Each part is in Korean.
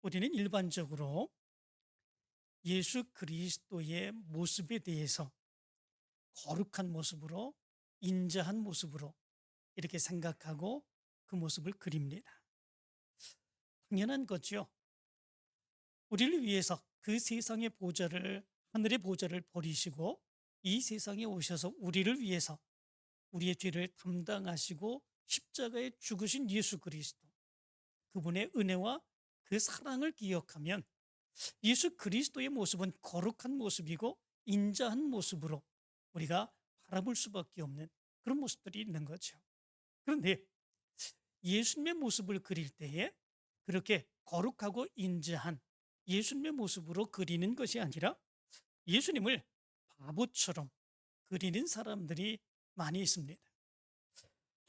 우리는 일반적으로 예수 그리스도의 모습에 대해서 거룩한 모습으로, 인자한 모습으로 이렇게 생각하고 그 모습을 그립니다. 당연한 거죠. 우리를 위해서 그 세상의 보좌를, 하늘의 보좌를 버리시고 이 세상에 오셔서 우리를 위해서 우리의 죄를 담당하시고 십자가에 죽으신 예수 그리스도, 그분의 은혜와 그 사랑을 기억하면 예수 그리스도의 모습은 거룩한 모습이고 인자한 모습으로 우리가 바라볼 수밖에 없는 그런 모습들이 있는 거죠. 그런데 예수님의 모습을 그릴 때에 그렇게 거룩하고 인자한 예수님의 모습으로 그리는 것이 아니라 예수님을 바보처럼 그리는 사람들이 많이 있습니다.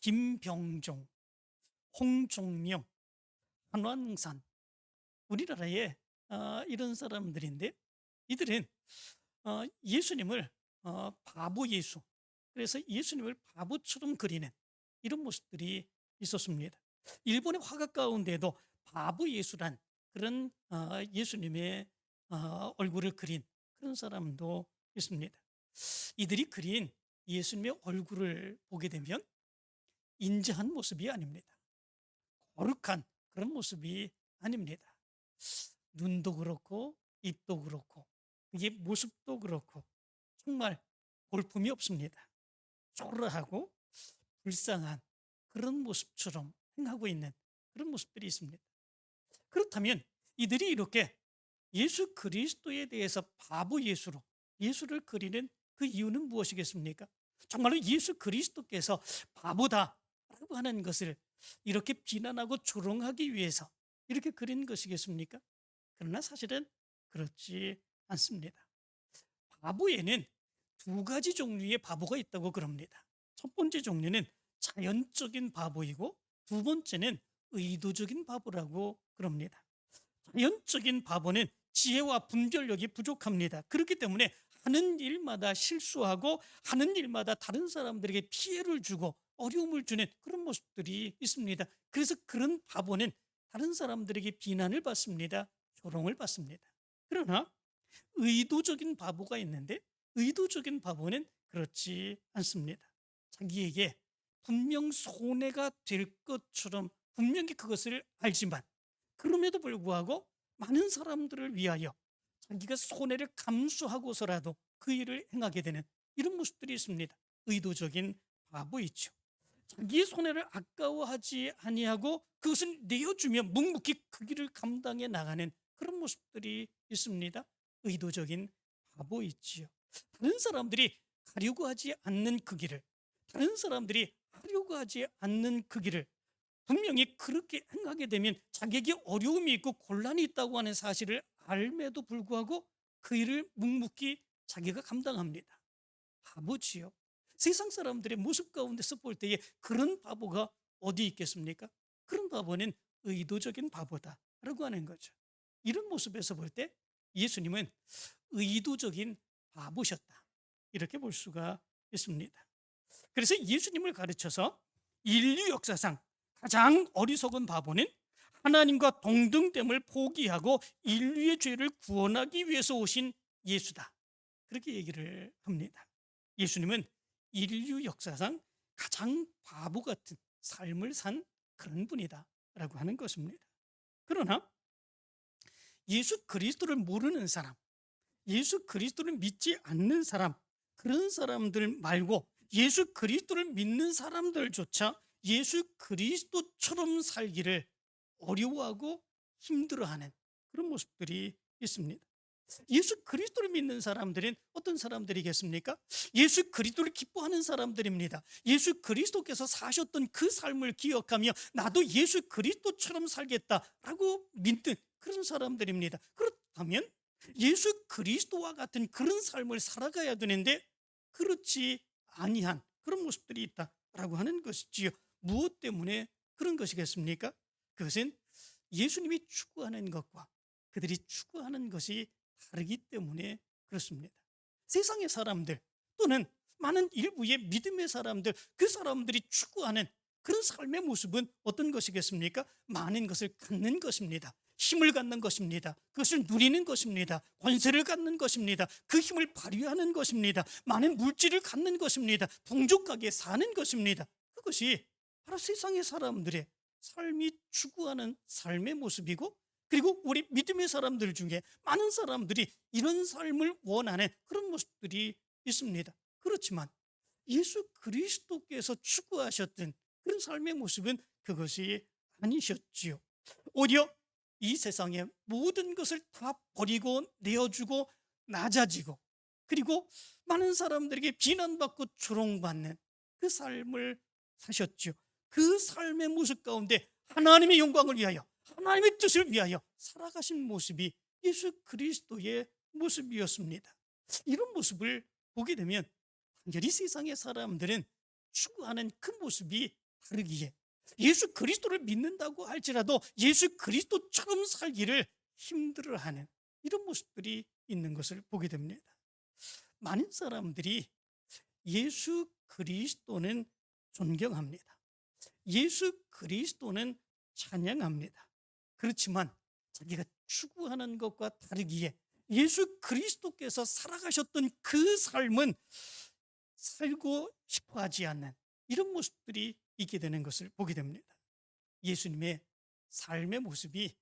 김병종, 홍종명, 한완산, 우리나라에 이런 사람들인데, 이들은 예수님을 바보 예수, 그래서 예수님을 바보처럼 그리는 이런 모습들이 있었습니다. 일본의 화가 가운데도 바보 예수란 그런 예수님의 얼굴을 그린 그런 사람도 있습니다. 이들이 그린 예수님의 얼굴을 보게 되면 인자한 모습이 아닙니다. 거룩한 그런 모습이 아닙니다. 눈도 그렇고 입도 그렇고 이게 모습도 그렇고 정말 볼품이 없습니다. 초라하고 불쌍한 그런 모습처럼 행하고 있는 그런 모습들이 있습니다. 그렇다면 이들이 이렇게 예수 그리스도에 대해서 바보 예수로 예수를 그리는 그 이유는 무엇이겠습니까? 정말로 예수 그리스도께서 바보다라고 하는 것을 이렇게 비난하고 조롱하기 위해서 이렇게 그린 것이겠습니까? 그러나 사실은 그렇지 않습니다. 바보에는 두 가지 종류의 바보가 있다고 그럽니다. 첫 번째 종류는 자연적인 바보이고 두 번째는 의도적인 바보라고 그럽니다. 자연적인 바보는 지혜와 분별력이 부족합니다. 그렇기 때문에 하는 일마다 실수하고 하는 일마다 다른 사람들에게 피해를 주고 어려움을 주는 그런 모습들이 있습니다. 그래서 그런 바보는 다른 사람들에게 비난을 받습니다. 조롱을 받습니다. 그러나 의도적인 바보가 있는데 의도적인 바보는 그렇지 않습니다. 자기에게 분명 손해가 될 것처럼 분명히 그것을 알지만 그럼에도 불구하고 많은 사람들을 위하여 자기가 손해를 감수하고서라도 그 일을 행하게 되는 이런 모습들이 있습니다. 의도적인 바보이죠. 자기의 손해를 아까워하지 아니하고 그것을 내어주며 묵묵히 그 길을 감당해 나가는 그런 모습들이 있습니다. 의도적인 바보이지요. 다른 사람들이 가려고 하지 않는 그 길을, 다른 사람들이 하려고 하지 않는 그 길을 분명히 그렇게 행하게 되면 자기에게 어려움이 있고 곤란이 있다고 하는 사실을 알매도 불구하고 그 일을 묵묵히 자기가 감당합니다. 바보지요. 세상 사람들의 모습 가운데서 볼 때에 그런 바보가 어디 있겠습니까? 그런 바보는 의도적인 바보다라고 하는 거죠. 이런 모습에서 볼 때 예수님은 의도적인 바보셨다, 이렇게 볼 수가 있습니다. 그래서 예수님을 가르쳐서 인류 역사상 가장 어리석은 바보는 하나님과 동등됨을 포기하고 인류의 죄를 구원하기 위해서 오신 예수다, 그렇게 얘기를 합니다. 예수님은 인류 역사상 가장 바보 같은 삶을 산 그런 분이다라고 하는 것입니다. 그러나 예수 그리스도를 모르는 사람, 예수 그리스도를 믿지 않는 사람, 그런 사람들 말고 예수 그리스도를 믿는 사람들조차 예수 그리스도처럼 살기를 어려워하고 힘들어하는 그런 모습들이 있습니다. 예수 그리스도를 믿는 사람들은 어떤 사람들이겠습니까? 예수 그리스도를 기뻐하는 사람들입니다. 예수 그리스도께서 사셨던 그 삶을 기억하며 나도 예수 그리스도처럼 살겠다라고 믿는 그런 사람들입니다. 그렇다면 예수 그리스도와 같은 그런 삶을 살아가야 되는데 그렇지 아니한 그런 모습들이 있다라고 하는 것이지요. 무엇 때문에 그런 것이겠습니까? 그것은 예수님이 추구하는 것과 그들이 추구하는 것이 다르기 때문에 그렇습니다. 세상의 사람들 또는 많은 일부의 믿음의 사람들, 그 사람들이 추구하는 그런 삶의 모습은 어떤 것이겠습니까? 많은 것을 갖는 것입니다. 힘을 갖는 것입니다. 그것을 누리는 것입니다. 권세를 갖는 것입니다. 그 힘을 발휘하는 것입니다. 많은 물질을 갖는 것입니다. 풍족하게 사는 것입니다. 그것이 바로 세상의 사람들의 삶이 추구하는 삶의 모습이고, 그리고 우리 믿음의 사람들 중에 많은 사람들이 이런 삶을 원하는 그런 모습들이 있습니다. 그렇지만 예수 그리스도께서 추구하셨던 그런 삶의 모습은 그것이 아니셨지요. 오히려 이 세상의 모든 것을 다 버리고 내어주고 낮아지고, 그리고 많은 사람들에게 비난받고 조롱받는 그 삶을 사셨죠. 그 삶의 모습 가운데 하나님의 영광을 위하여, 하나님의 뜻을 위하여 살아가신 모습이 예수 그리스도의 모습이었습니다. 이런 모습을 보게 되면 간절히 세상의 사람들은 추구하는 그 모습이 다르기에 예수 그리스도를 믿는다고 할지라도 예수 그리스도처럼 살기를 힘들어하는 이런 모습들이 있는 것을 보게 됩니다. 많은 사람들이 예수 그리스도는 존경합니다. 예수 그리스도는 찬양합니다. 그렇지만 자기가 추구하는 것과 다르기에 예수 그리스도께서 살아가셨던 그 삶은 살고 싶어 하지 않는 이런 모습들이 있게 되는 것을 보게 됩니다. 예수님의 삶의 모습이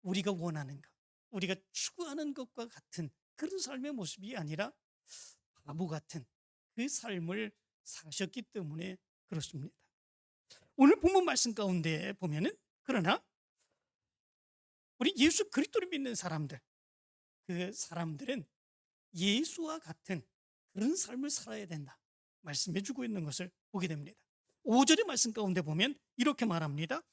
우리가 원하는 것, 우리가 추구하는 것과 같은 그런 삶의 모습이 아니라 바보 같은 그 삶을 사셨기 때문에 그렇습니다. 오늘 본문 말씀 가운데 보면은, 그러나 우리 예수 그리스도를 믿는 사람들, 그 사람들은 예수와 같은 그런 삶을 살아야 된다 말씀해 주고 있는 것을 보게 됩니다. 5절의 말씀 가운데 보면 이렇게 말합니다.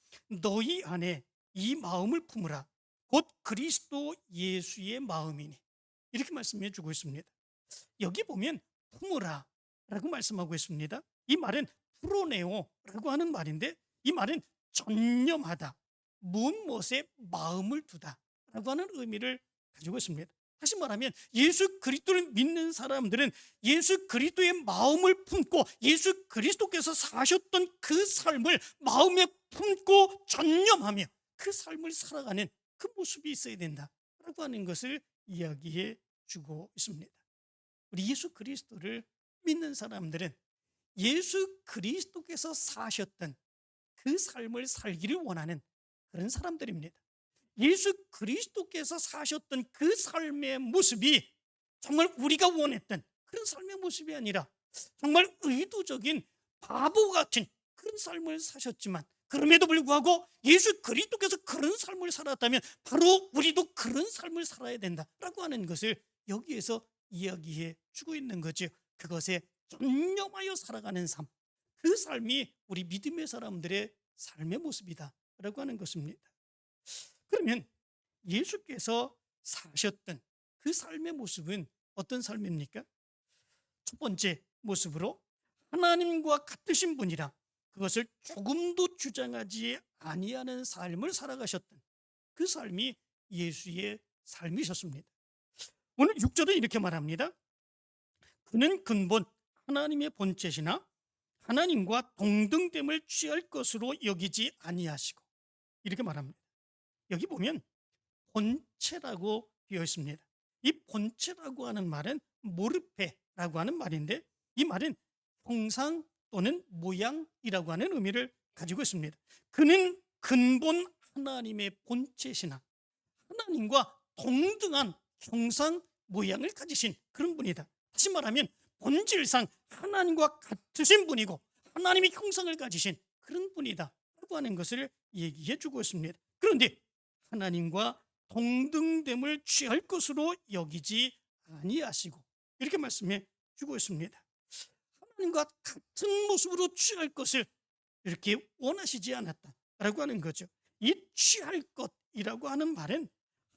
너희 안에 이 마음을 품으라. 곧 그리스도 예수의 마음이니. 이렇게 말씀해 주고 있습니다. 여기 보면 품으라 라고 말씀하고 있습니다. 이 말은 프로네오라고 하는 말인데, 이 말은 전념하다, 무엇에 마음을 두다 라고 하는 의미를 가지고 있습니다. 다시 말하면 예수 그리스도를 믿는 사람들은 예수 그리스도의 마음을 품고 예수 그리스도께서 사셨던 그 삶을 마음에 품고 전념하며 그 삶을 살아가는 그 모습이 있어야 된다라고 하는 것을 이야기해 주고 있습니다. 우리 예수 그리스도를 믿는 사람들은 예수 그리스도께서 사셨던 그 삶을 살기를 원하는 그런 사람들입니다. 예수 그리스도께서 사셨던 그 삶의 모습이 정말 우리가 원했던 그런 삶의 모습이 아니라 정말 의도적인 바보 같은 그런 삶을 사셨지만, 그럼에도 불구하고 예수 그리스도께서 그런 삶을 살았다면 바로 우리도 그런 삶을 살아야 된다라고 하는 것을 여기에서 이야기해 주고 있는 거죠. 그것에 전념하여 살아가는 삶, 그 삶이 우리 믿음의 사람들의 삶의 모습이다라고 하는 것입니다. 그러면 예수께서 사셨던 그 삶의 모습은 어떤 삶입니까? 첫 번째 모습으로 하나님과 같으신 분이라 그것을 조금도 주장하지 아니하는 삶을 살아가셨던 그 삶이 예수의 삶이셨습니다. 오늘 6절은 이렇게 말합니다. 그는 근본 하나님의 본체시나 하나님과 동등됨을 취할 것으로 여기지 아니하시고, 이렇게 말합니다. 여기 보면 본체라고 되어 있습니다. 이 본체라고 하는 말은 모르페라고 하는 말인데, 이 말은 형상 또는 모양이라고 하는 의미를 가지고 있습니다. 그는 근본 하나님의 본체시나 하나님과 동등한 형상 모양을 가지신 그런 분이다. 다시 말하면 본질상 하나님과 같으신 분이고 하나님의 형상을 가지신 그런 분이다 라고 하는 것을 얘기해 주고 있습니다. 그런데 하나님과 동등됨을 취할 것으로 여기지 아니하시고, 이렇게 말씀해 주고 있습니다. 하나님과 같은 모습으로 취할 것을 이렇게 원하시지 않았다라고 하는 거죠. 이 취할 것이라고 하는 말은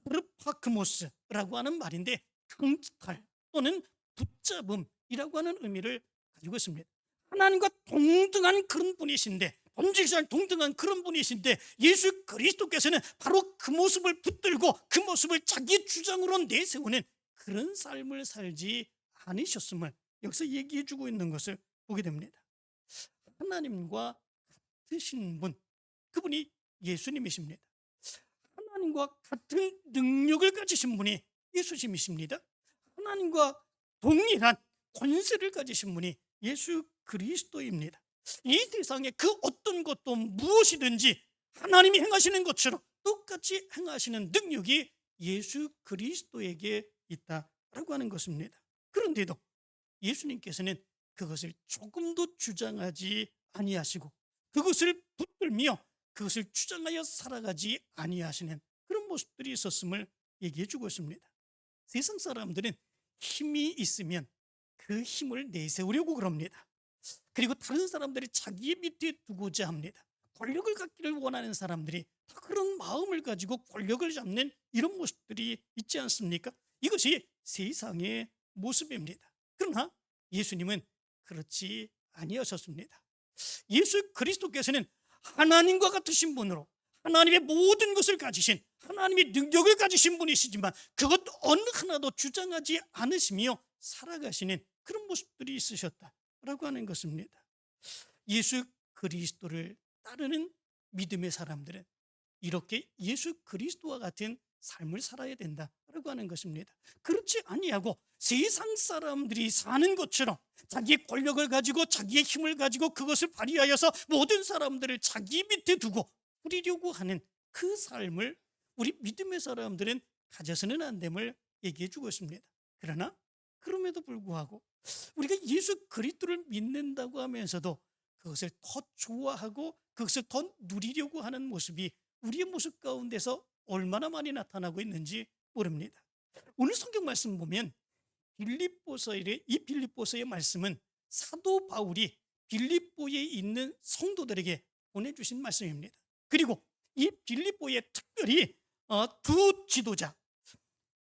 르파크모스라고 하는 말인데, 강탈 또는 붙잡음이라고 하는 의미를 가지고 있습니다. 하나님과 동등한 그런 분이신데, 본질상 동등한 그런 분이신데, 예수 그리스도께서는 바로 그 모습을 붙들고 그 모습을 자기 주장으로 내세우는 그런 삶을 살지 않으셨음을 여기서 얘기해 주고 있는 것을 보게 됩니다. 하나님과 같으신 분, 그분이 예수님이십니다. 하나님과 같은 능력을 가지신 분이 예수님이십니다. 하나님과 동일한 권세를 가지신 분이 예수 그리스도입니다. 이 세상에 그 어떤 것도 무엇이든지 하나님이 행하시는 것처럼 똑같이 행하시는 능력이 예수 그리스도에게 있다라고 하는 것입니다. 그런데도 예수님께서는 그것을 조금도 주장하지 아니하시고 그것을 붙들며 그것을 주장하여 살아가지 아니하시는 그런 모습들이 있었음을 얘기해 주고 있습니다. 세상 사람들은 힘이 있으면 그 힘을 내세우려고 그럽니다. 그리고 다른 사람들이 자기 밑에 두고자 합니다. 권력을 갖기를 원하는 사람들이 다 그런 마음을 가지고 권력을 잡는 이런 모습들이 있지 않습니까? 이것이 세상의 모습입니다. 그러나 예수님은 그렇지 아니하셨습니다. 예수 그리스도께서는 하나님과 같으신 분으로 하나님의 모든 것을 가지신 하나님의 능력을 가지신 분이시지만 그것 어느 하나도 주장하지 않으시며 살아가시는 그런 모습들이 있으셨다라고 하는 것입니다. 예수 그리스도를 따르는 믿음의 사람들은 이렇게 예수 그리스도와 같은 삶을 살아야 된다라고 하는 것입니다. 그렇지 아니하고 세상 사람들이 사는 것처럼 자기의 권력을 가지고 자기의 힘을 가지고 그것을 발휘하여서 모든 사람들을 자기 밑에 두고 부리려고 하는 그 삶을 우리 믿음의 사람들은 가져서는 안 됨을 얘기해 주고 있습니다. 그러나 그럼에도 불구하고 우리가 예수 그리스도를 믿는다고 하면서도 그것을 더 좋아하고 그것을 더 누리려고 하는 모습이 우리의 모습 가운데서 얼마나 많이 나타나고 있는지 모릅니다. 오늘 성경 말씀 보면 이 빌립보서의 말씀은 사도 바울이 빌립보에 있는 성도들에게 보내주신 말씀입니다. 그리고 이 빌립보에 특별히 두 지도자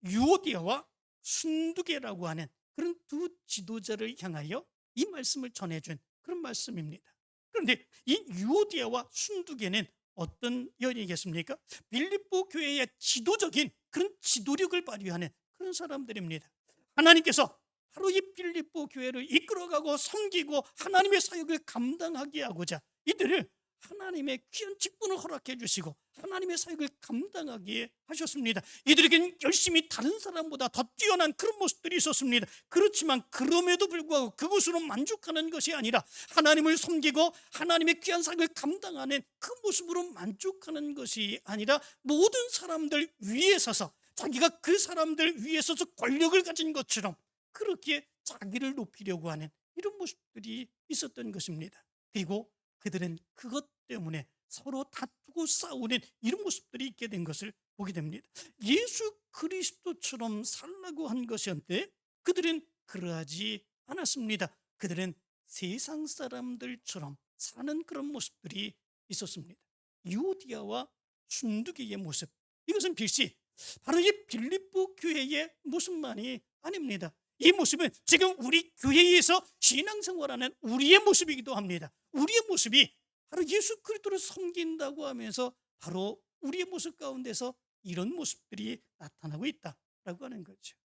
유오디아와 순두계라고 하는 그런 두 지도자를 향하여 이 말씀을 전해준 그런 말씀입니다. 그런데 이 유오디아와 순두계는 어떤 연이겠습니까? 빌립보 교회의 지도적인 그런 지도력을 발휘하는 그런 사람들입니다. 하나님께서 바로 이 빌립보 교회를 이끌어가고 섬기고 하나님의 사역을 감당하게 하고자 이들을 하나님의 귀한 직분을 허락해 주시고 하나님의 사역을 감당하게 하셨습니다. 이들에게는 열심히 다른 사람보다 더 뛰어난 그런 모습들이 있었습니다. 그렇지만 그럼에도 불구하고 그것으로 만족하는 것이 아니라 하나님을 섬기고 하나님의 귀한 사역을 감당하는 그 모습으로 만족하는 것이 아니라 모든 사람들 위에 서서 자기가 그 사람들 위에 서서 권력을 가진 것처럼 그렇게 자기를 높이려고 하는 이런 모습들이 있었던 것입니다. 그리고 그들은 그것 때문에 서로 다투고 싸우는 이런 모습들이 있게 된 것을 보게 됩니다. 예수 그리스도처럼 살라고 한 것이었는데 그들은 그러하지 않았습니다. 그들은 세상 사람들처럼 사는 그런 모습들이 있었습니다. 유오디아와 순두계의 모습, 이것은 빌시 바로 이 빌립보 교회의 모습만이 아닙니다. 이 모습은 지금 우리 교회에서 신앙생활하는 우리의 모습이기도 합니다. 우리의 모습이 바로 예수 그리스도를 섬긴다고 하면서 바로 우리의 모습 가운데서 이런 모습들이 나타나고 있다라고 하는 거죠.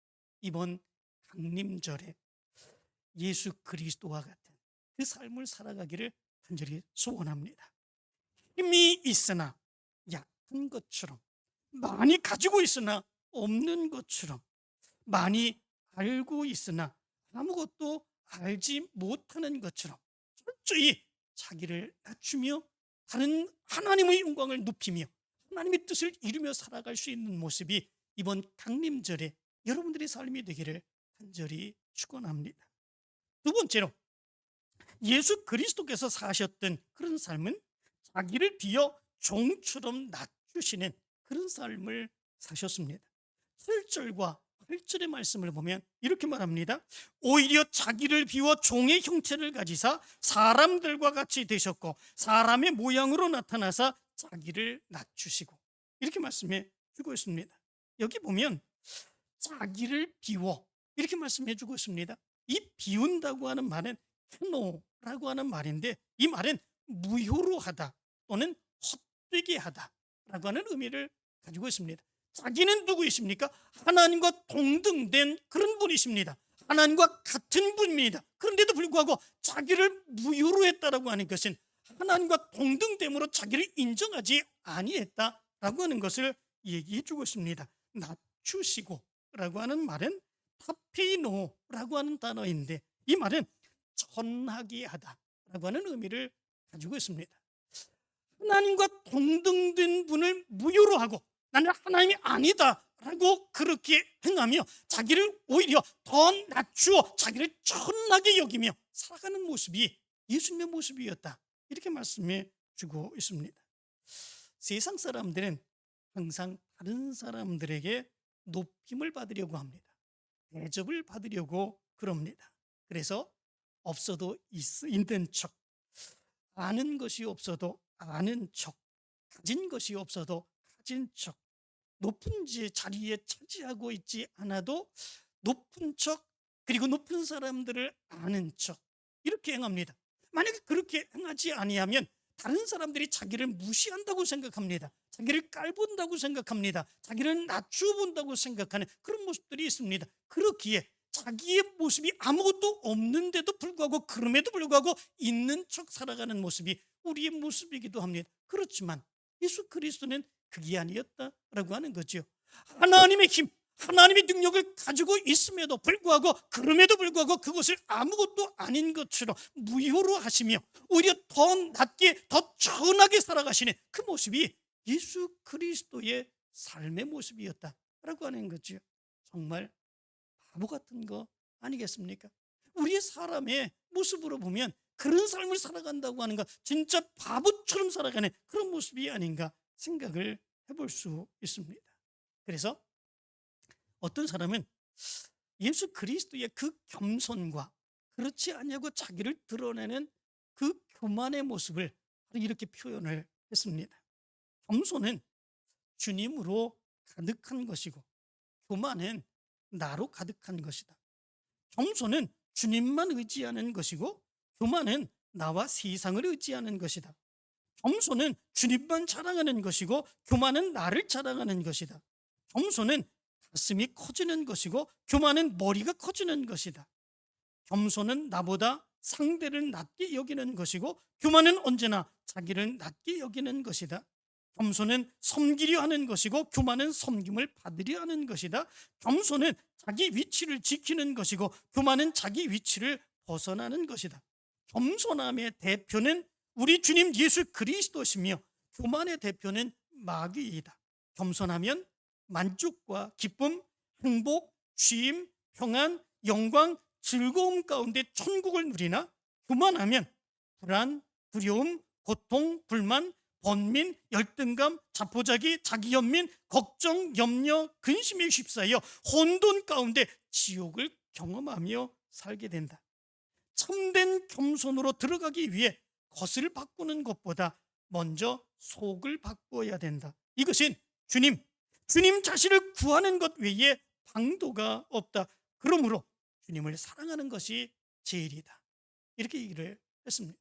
이번 강림절에 예수 그리스도와 같은 그 삶을 살아가기를 간절히 소원합니다. 힘이 있으나 약한 것처럼, 많이 가지고 있으나 없는 것처럼, 많이 알고 있으나 아무것도 알지 못하는 것처럼 철저히 자기를 낮추며 다른 하나님의 영광을 높이며 하나님의 뜻을 이루며 살아갈 수 있는 모습이 이번 강림절에 여러분들의 삶이 되기를 간절히 축원합니다. 두 번째로 예수 그리스도께서 사셨던 그런 삶은 자기를 비워 종처럼 낮추시는 그런 삶을 사셨습니다. 7절과 8절의 말씀을 보면 이렇게 말합니다. 오히려 자기를 비워 종의 형체를 가지사 사람들과 같이 되셨고 사람의 모양으로 나타나사 자기를 낮추시고, 이렇게 말씀해 주고 있습니다. 여기 보면 자기를 비워 이렇게 말씀해 주고 있습니다. 이 비운다고 하는 말은 케노라고 하는 말인데 이 말은 무효로 하다 또는 헛되게 하다라고 하는 의미를 가지고 있습니다. 자기는 누구이십니까? 하나님과 동등된 그런 분이십니다. 하나님과 같은 분입니다. 그런데도 불구하고 자기를 무효로 했다라고 하는 것은 하나님과 동등됨으로 자기를 인정하지 아니했다라고 하는 것을 얘기해 주고 있습니다. 낮추시고 라고 하는 말은 타페이노라고 하는 단어인데, 이 말은 천하게 하다라고 하는 의미를 가지고 있습니다. 하나님과 동등된 분을 무효로 하고 나는 하나님이 아니다라고 그렇게 행하며 자기를 오히려 더 낮추어 자기를 천하게 여기며 살아가는 모습이 예수님의 모습이었다, 이렇게 말씀해 주고 있습니다. 세상 사람들은 항상 다른 사람들에게 높임을 받으려고 합니다. 대접을 받으려고 그럽니다. 그래서 없어도 있는 척, 아는 것이 없어도 아는 척, 가진 것이 없어도 가진 척, 높은 자리에 차지하고 있지 않아도 높은 척, 그리고 높은 사람들을 아는 척, 이렇게 행합니다. 만약에 그렇게 행하지 아니하면 다른 사람들이 자기를 무시한다고 생각합니다. 자기를 깔본다고 생각합니다. 자기를 낮춰본다고 생각하는 그런 모습들이 있습니다. 그렇기에 자기의 모습이 아무것도 없는데도 불구하고, 그럼에도 불구하고 있는 척 살아가는 모습이 우리의 모습이기도 합니다. 그렇지만 예수 그리스도는 그게 아니었다라고 하는 거죠. 하나님의 힘, 하나님의 능력을 가지고 있음에도 불구하고, 그럼에도 불구하고 그것을 아무것도 아닌 것처럼 무효로 하시며 오히려 더 낮게, 더 천하게 살아가시는 그 모습이 예수 그리스도의 삶의 모습이었다라고 하는 거죠. 정말 바보 같은 거 아니겠습니까? 우리의 사람의 모습으로 보면 그런 삶을 살아간다고 하는 것, 진짜 바보처럼 살아가는 그런 모습이 아닌가 생각을 해볼 수 있습니다. 그래서 어떤 사람은 예수 그리스도의 그 겸손과 그렇지 않냐고 자기를 드러내는 그 교만의 모습을 이렇게 표현을 했습니다. 겸손은 주님으로 가득한 것이고, 교만은 나로 가득한 것이다. 겸손은 주님만 의지하는 것이고, 교만은 나와 세상을 의지하는 것이다. 겸손은 주님만 자랑하는 것이고, 교만은 나를 자랑하는 것이다. 겸손은 가슴이 커지는 것이고, 교만은 머리가 커지는 것이다. 겸손은 나보다 상대를 낮게 여기는 것이고, 교만은 언제나 자기를 낮게 여기는 것이다. 겸손은 섬기려 하는 것이고, 교만은 섬김을 받으려 하는 것이다. 겸손은 자기 위치를 지키는 것이고, 교만은 자기 위치를 벗어나는 것이다. 겸손함의 대표는 우리 주님 예수 그리스도시며, 교만의 대표는 마귀이다. 겸손하면 만족과 기쁨, 행복, 쉼, 평안, 영광, 즐거움 가운데 천국을 누리나, 교만하면 불안, 두려움, 고통, 불만, 번민, 열등감, 자포자기, 자기연민, 걱정, 염려, 근심에 휩싸여 혼돈 가운데 지옥을 경험하며 살게 된다. 참된 겸손으로 들어가기 위해 겉을 바꾸는 것보다 먼저 속을 바꾸어야 된다. 이것은 주님 자신을 구하는 것 외에 방도가 없다. 그러므로 주님을 사랑하는 것이 제일이다, 이렇게 얘기를 했습니다.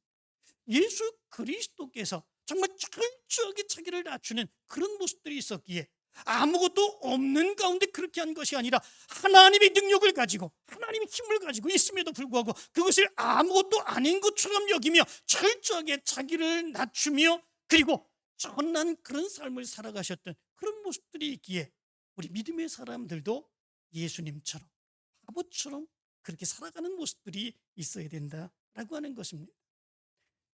예수 그리스도께서 정말 철저하게 자기를 낮추는 그런 모습들이 있었기에 아무것도 없는 가운데 그렇게 한 것이 아니라 하나님의 능력을 가지고, 하나님의 힘을 가지고 있음에도 불구하고 그것을 아무것도 아닌 것처럼 여기며 철저하게 자기를 낮추며, 그리고 천한 그런 삶을 살아가셨던 그런 모습들이 있기에 우리 믿음의 사람들도 예수님처럼 바보처럼 그렇게 살아가는 모습들이 있어야 된다라고 하는 것입니다.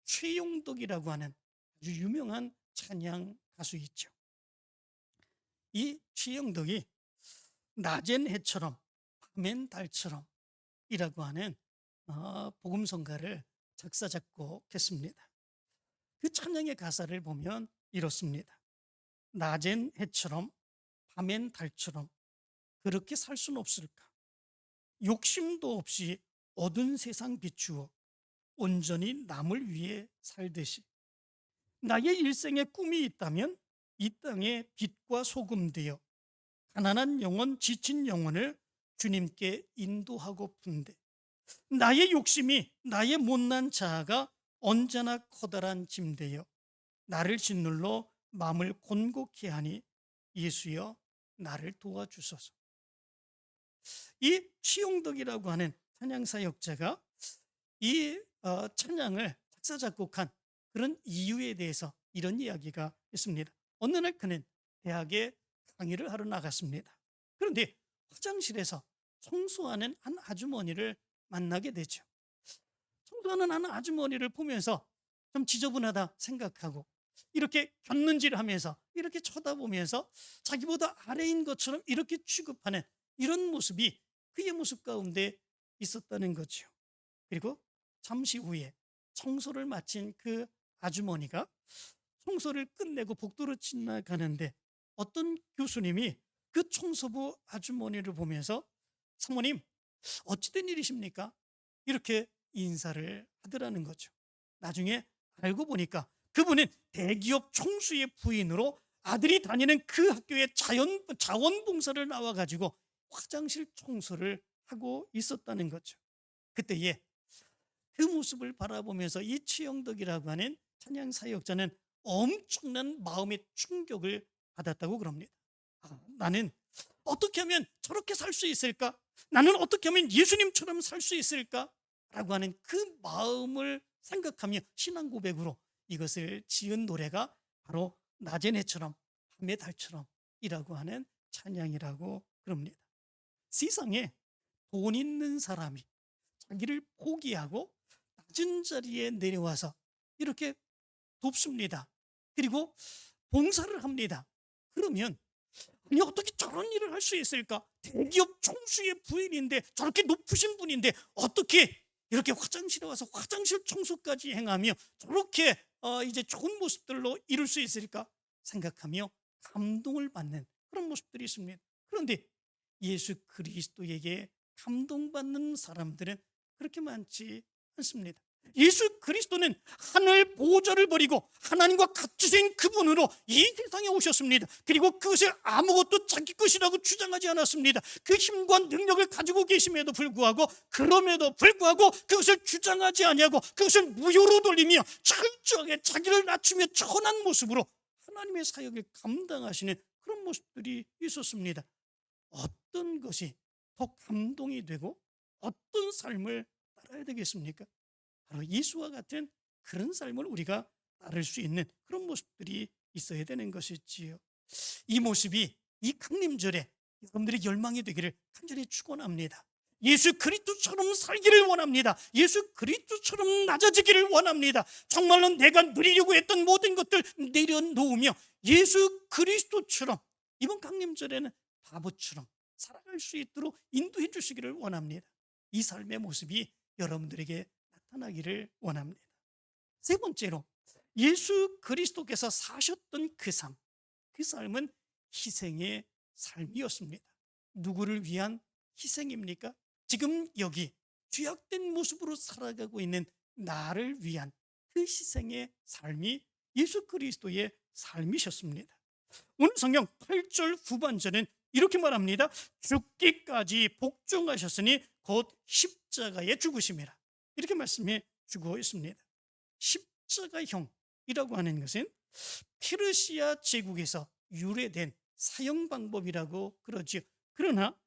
최용덕이라고 하는 아주 유명한 찬양 가수 있죠. 이 최용덕이 낮엔 해처럼 밤엔 달처럼 이라고 하는 복음성가를 작사 작곡했습니다. 그 찬양의 가사를 보면 이렇습니다. 낮엔 해처럼 밤엔 달처럼 그렇게 살 수는 없을까? 욕심도 없이 어두운 세상 비추어 온전히 남을 위해 살듯이 나의 일생에 꿈이 있다면 이 땅에 빛과 소금 되어 가난한 영혼, 지친 영혼을 주님께 인도하고픈데, 나의 욕심이, 나의 못난 자아가 언제나 커다란 짐 되어 나를 짓눌러 마음을 곤곡해 하니 예수여 나를 도와주소서. 이 최용덕이라고 하는 찬양사역자가 이 찬양을 작사 작곡한 그런 이유에 대해서 이런 이야기가 있습니다. 어느 날 그는 대학에 강의를 하러 나갔습니다. 그런데 화장실에서 청소하는 한 아주머니를 만나게 되죠. 청소하는 한 아주머니를 보면서 좀 지저분하다 생각하고 이렇게 곁눈질 하면서 이렇게 쳐다보면서 자기보다 아래인 것처럼 이렇게 취급하는 이런 모습이 그의 모습 가운데 있었다는 거죠. 그리고 잠시 후에 청소를 마친 그 아주머니가 청소를 끝내고 복도로 지나가는데 어떤 교수님이 그 청소부 아주머니를 보면서 사모님 어찌된 일이십니까? 이렇게 인사를 하더라는 거죠. 나중에 알고 보니까 그분은 대기업 총수의 부인으로 아들이 다니는 그 학교에 자원봉사를 나와가지고 화장실 청소를 하고 있었다는 거죠. 그때에 그 모습을 바라보면서 이 최영덕이라고 하는 찬양 사역자는 엄청난 마음의 충격을 받았다고 그럽니다. 나는 어떻게 하면 저렇게 살 수 있을까? 나는 어떻게 하면 예수님처럼 살 수 있을까? 라고 하는 그 마음을 생각하며 신앙 고백으로 이것을 지은 노래가 바로 낮의 해처럼 밤의 달처럼 이라고 하는 찬양이라고 그럽니다. 세상에 돈 있는 사람이 자기를 포기하고 낮은 자리에 내려와서 이렇게 돕습니다. 그리고 봉사를 합니다. 그러면 아니 어떻게 저런 일을 할 수 있을까? 대기업 총수의 부인인데 저렇게 높으신 분인데 어떻게 이렇게 화장실에 와서 화장실 청소까지 행하며 저렇게 이제 좋은 모습들로 이룰 수 있을까 생각하며 감동을 받는 그런 모습들이 있습니다. 그런데 예수 그리스도에게 감동받는 사람들은 그렇게 많지 않습니다. 예수 그리스도는 하늘 보좌를 버리고 하나님과 같이 된 그분으로 이 세상에 오셨습니다. 그리고 그것을 아무것도 자기 것이라고 주장하지 않았습니다. 그 힘과 능력을 가지고 계심에도 불구하고 그럼에도 불구하고 그것을 주장하지 아니하고 그것을 무효로 돌리며 철저하게 자기를 낮추며 천한 모습으로 하나님의 사역을 감당하시는 그런 모습들이 있었습니다. 어떤 것이 더 감동이 되고 어떤 삶을 따라야 되겠습니까? 바로 예수와 같은 그런 삶을 우리가 따를 수 있는 그런 모습들이 있어야 되는 것이지요. 이 모습이 이 강림절에 여러분들의 열망이 되기를 간절히 축원합니다. 예수 그리스도처럼 살기를 원합니다. 예수 그리스도처럼 낮아지기를 원합니다. 정말로 내가 누리려고 했던 모든 것들 내려놓으며 예수 그리스도처럼 이번 강림절에는 바보처럼 살아갈 수 있도록 인도해 주시기를 원합니다. 이 삶의 모습이 여러분들에게 나타나기를 원합니다. 세 번째로 예수 그리스도께서 사셨던 그 삶은 희생의 삶이었습니다. 누구를 위한 희생입니까? 지금 여기 죄악된 모습으로 살아가고 있는 나를 위한 그 희생의 삶이 예수 그리스도의 삶이셨습니다. 오늘 성경 8절 후반절은 이렇게 말합니다. 죽기까지 복종하셨으니 곧 십자가에 죽으심이라. 이렇게 말씀해 주고 있습니다. 십자가형이라고 하는 것은 페르시아 제국에서 유래된 사형 방법이라고 그러죠. 그러나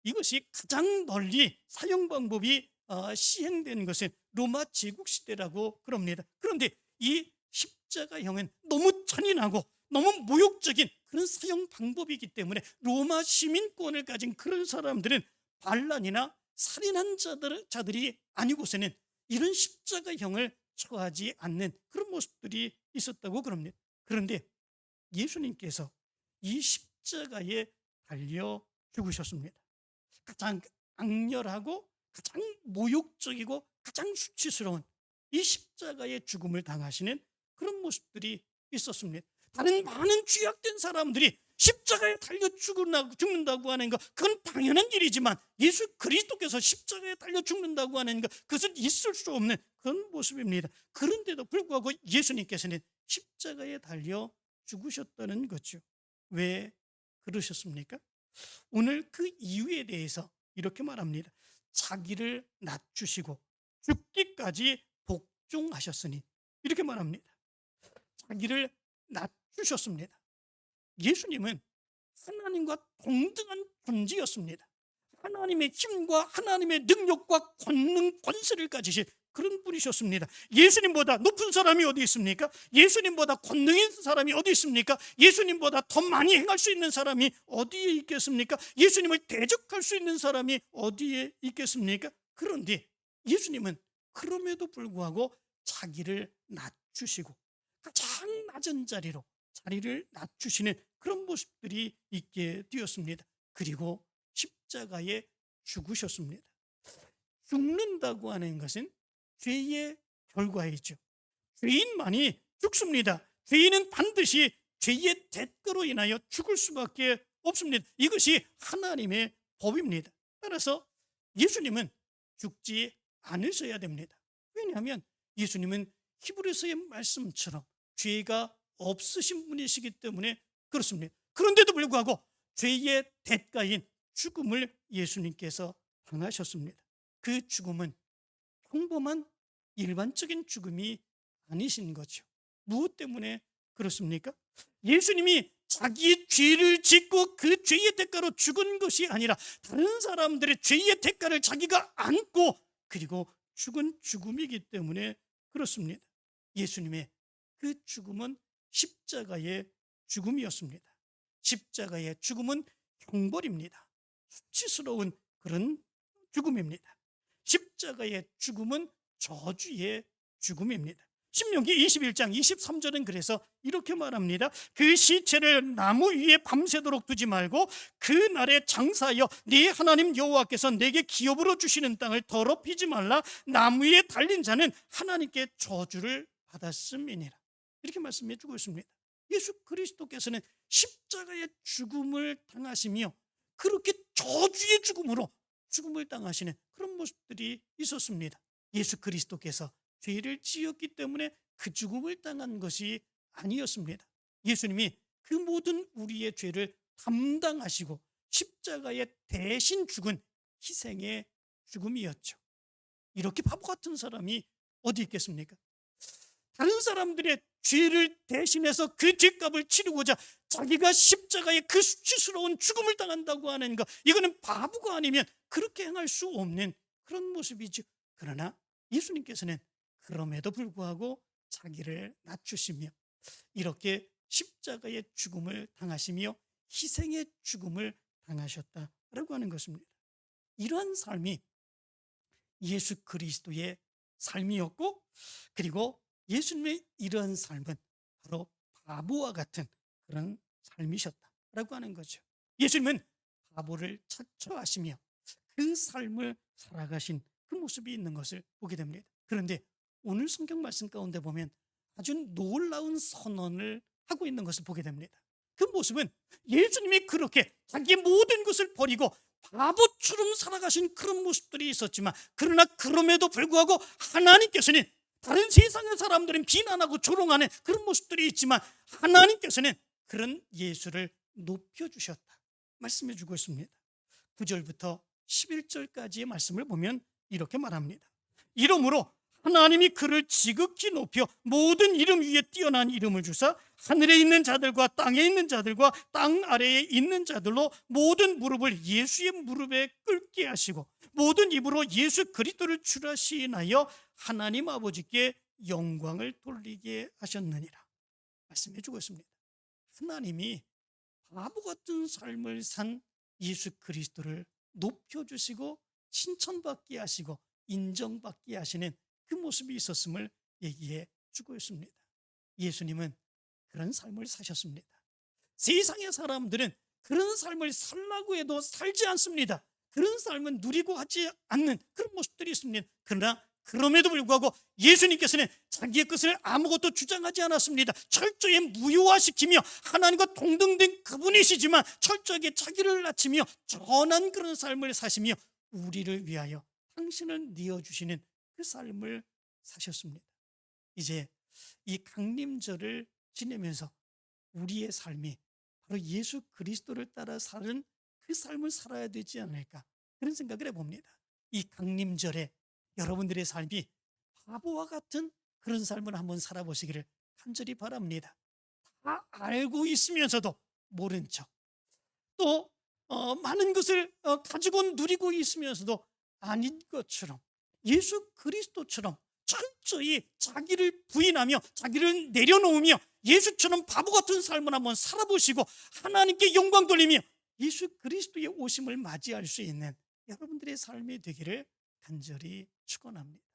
이것이 가장 널리 사형 방법이 시행된 것은 로마 제국 시대라고 그럽니다. 그런데 이 십자가형은 너무 잔인하고 너무 모욕적인 그런 사형 방법이기 때문에 로마 시민권을 가진 그런 사람들은 반란이나 살인한 자들이 아니고서는 이런 십자가형을 처하지 않는 그런 모습들이 있었다고 그럽니다. 그런데 예수님께서 이 십자가에 달려 죽으셨습니다. 가장 악렬하고 가장 모욕적이고 가장 수치스러운 이 십자가의 죽음을 당하시는 그런 모습들이 있었습니다. 다른 많은 죄악된 사람들이 십자가에 달려 죽는다고 하는 것, 그건 당연한 일이지만 예수 그리스도께서 십자가에 달려 죽는다고 하는 것, 그것은 있을 수 없는 그런 모습입니다. 그런데도 불구하고 예수님께서는 십자가에 달려 죽으셨다는 거죠. 왜 그러셨습니까? 오늘 그 이유에 대해서 이렇게 말합니다. 자기를 낮추시고 죽기까지 복종하셨으니, 이렇게 말합니다. 자기를 낮추셨습니다. 예수님은 하나님과 동등한 존재였습니다. 하나님의 힘과 하나님의 능력과 권능, 권세를 가지신 그런 분이셨습니다. 예수님보다 높은 사람이 어디 있습니까? 예수님보다 권능 있는 사람이 어디 있습니까? 예수님보다 더 많이 행할 수 있는 사람이 어디에 있겠습니까? 예수님을 대적할 수 있는 사람이 어디에 있겠습니까? 그런데 예수님은 그럼에도 불구하고 자기를 낮추시고 가장 낮은 자리로 자리를 낮추시는 그런 모습들이 있게 되었습니다. 그리고 십자가에 죽으셨습니다. 죽는다고 하는 것은 죄의 결과이죠. 죄인만이 죽습니다. 죄인은 반드시 죄의 대가로 인하여 죽을 수밖에 없습니다. 이것이 하나님의 법입니다. 따라서 예수님은 죽지 않으셔야 됩니다. 왜냐하면 예수님은 히브리서의 말씀처럼 죄가 없으신 분이시기 때문에 그렇습니다. 그런데도 불구하고 죄의 대가인 죽음을 예수님께서 당하셨습니다. 그 죽음은 평범한 일반적인 죽음이 아니신 거죠. 무엇 때문에 그렇습니까? 예수님이 자기의 죄를 짓고 그 죄의 대가로 죽은 것이 아니라 다른 사람들의 죄의 대가를 자기가 안고 그리고 죽은 죽음이기 때문에 그렇습니다. 예수님의 그 죽음은 십자가의 죽음이었습니다. 십자가의 죽음은 형벌입니다. 수치스러운 그런 죽음입니다. 십자가의 죽음은 저주의 죽음입니다. 신명기 21장 23절은 그래서 이렇게 말합니다. 그 시체를 나무 위에 밤새도록 두지 말고 그 날에 장사하여 네 하나님 여호와께서 내게 기업으로 주시는 땅을 더럽히지 말라. 나무 위에 달린 자는 하나님께 저주를 받았음이니라. 이렇게 말씀해 주고 있습니다. 예수 그리스도께서는 십자가의 죽음을 당하시며 그렇게 저주의 죽음으로 죽음을 당하시는 그런 모습들이 있었습니다. 예수 그리스도께서 죄를 지었기 때문에 그 죽음을 당한 것이 아니었습니다. 예수님이 그 모든 우리의 죄를 담당하시고 십자가에 대신 죽은 희생의 죽음이었죠. 이렇게 바보 같은 사람이 어디 있겠습니까? 다른 사람들의 죄를 대신해서 그 죄값을 치르고자 자기가 십자가에 그 수치스러운 죽음을 당한다고 하는 것, 이거는 바보가 아니면 그렇게 행할 수 없는 그런 모습이죠. 그러나 예수님께서는 그럼에도 불구하고 자기를 낮추시며 이렇게 십자가의 죽음을 당하시며 희생의 죽음을 당하셨다라고 하는 것입니다. 이러한 삶이 예수 그리스도의 삶이었고, 그리고 예수님의 이러한 삶은 바로 바보와 같은 그런 삶이셨다라고 하는 거죠. 예수님은 바보를 차처하시며 그 삶을 살아가신 그 모습이 있는 것을 보게 됩니다. 그런데 오늘 성경 말씀 가운데 보면 아주 놀라운 선언을 하고 있는 것을 보게 됩니다. 그 모습은 예수님이 그렇게 자기의 모든 것을 버리고 바보처럼 살아가신 그런 모습들이 있었지만, 그러나 그럼에도 불구하고 하나님께서는, 다른 세상의 사람들은 비난하고 조롱하는 그런 모습들이 있지만 하나님께서는 그런 예수를 높여주셨다 말씀해 주고 있습니다. 9절부터 11절까지의 말씀을 보면 이렇게 말합니다. 이러므로 하나님이 그를 지극히 높여 모든 이름 위에 뛰어난 이름을 주사 하늘에 있는 자들과 땅에 있는 자들과 땅 아래에 있는 자들로 모든 무릎을 예수의 무릎에 꿇게 하시고 모든 입으로 예수 그리스도를 주라 시인하여 하나님 아버지께 영광을 돌리게 하셨느니라 말씀해 주고 있습니다. 하나님이 바보 같은 삶을 산 예수 그리스도를 높여주시고 칭찬받게 하시고 인정받게 하시는 그 모습이 있었음을 얘기해 주고 있습니다. 예수님은 그런 삶을 사셨습니다. 세상의 사람들은 그런 삶을 살라고 해도 살지 않습니다. 그런 삶은 누리고 하지 않는 그런 모습들이 있습니다. 그러나 그럼에도 불구하고 예수님께서는 자기의 것을 아무것도 주장하지 않았습니다. 철저히 무효화시키며 하나님과 동등된 그분이시지만 철저하게 자기를 낮추며 전한 그런 삶을 사시며 우리를 위하여 당신을 내어주시는 그 삶을 사셨습니다. 이제 이 강림절을 지내면서 우리의 삶이 바로 예수 그리스도를 따라 사는 그 삶을 살아야 되지 않을까, 그런 생각을 해봅니다. 이 강림절에 여러분들의 삶이 바보와 같은 그런 삶을 한번 살아보시기를 간절히 바랍니다. 다 알고 있으면서도 모른 척, 또 많은 것을 가지고 누리고 있으면서도 아닌 것처럼 예수 그리스도처럼 철저히 자기를 부인하며 자기를 내려놓으며 예수처럼 바보 같은 삶을 한번 살아보시고 하나님께 영광 돌리며 예수 그리스도의 오심을 맞이할 수 있는 여러분들의 삶이 되기를 간절히 축원합니다.